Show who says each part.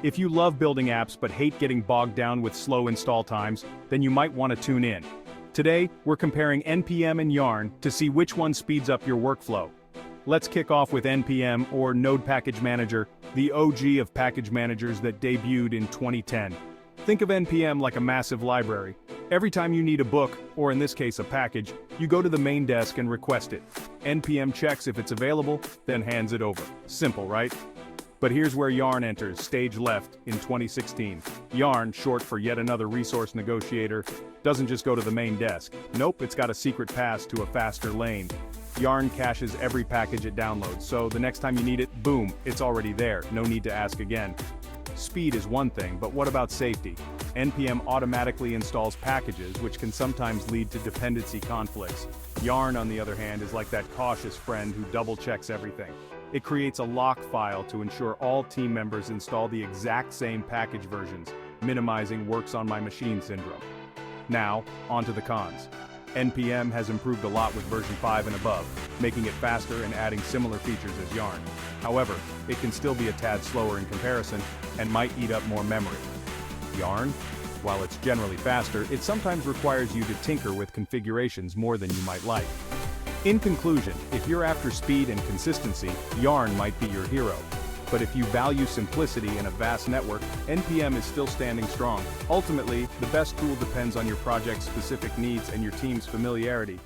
Speaker 1: If you love building apps but hate getting bogged down with slow install times, then you might want to tune in. Today, we're comparing NPM and Yarn to see which one speeds up your workflow. Let's kick off with NPM, or Node Package Manager, the OG of package managers that debuted in 2010. Think of NPM like a massive library. Every time you need a book, or in this case a package, you go to the main desk and request it. NPM checks if it's available, then hands it over. Simple, right? But here's where Yarn enters, stage left, in 2016. Yarn, short for Yet Another Resource Negotiator, doesn't just go to the main desk. Nope, it's got a secret pass to a faster lane. Yarn caches every package it downloads, so the next time you need it, boom, it's already there, no need to ask again. Speed is one thing, but what about safety? NPM automatically installs packages, which can sometimes lead to dependency conflicts. Yarn, on the other hand, is like that cautious friend who double-checks everything. It creates a lock file to ensure all team members install the exact same package versions, minimizing works on my machine syndrome. Now, onto the cons. NPM has improved a lot with version 5 and above, making it faster and adding similar features as Yarn. However, it can still be a tad slower in comparison, and might eat up more memory. Yarn? While it's generally faster, it sometimes requires you to tinker with configurations more than you might like. In conclusion, if you're after speed and consistency, Yarn might be your hero. But if you value simplicity in a vast network, NPM is still standing strong. Ultimately, the best tool depends on your project's specific needs and your team's familiarity.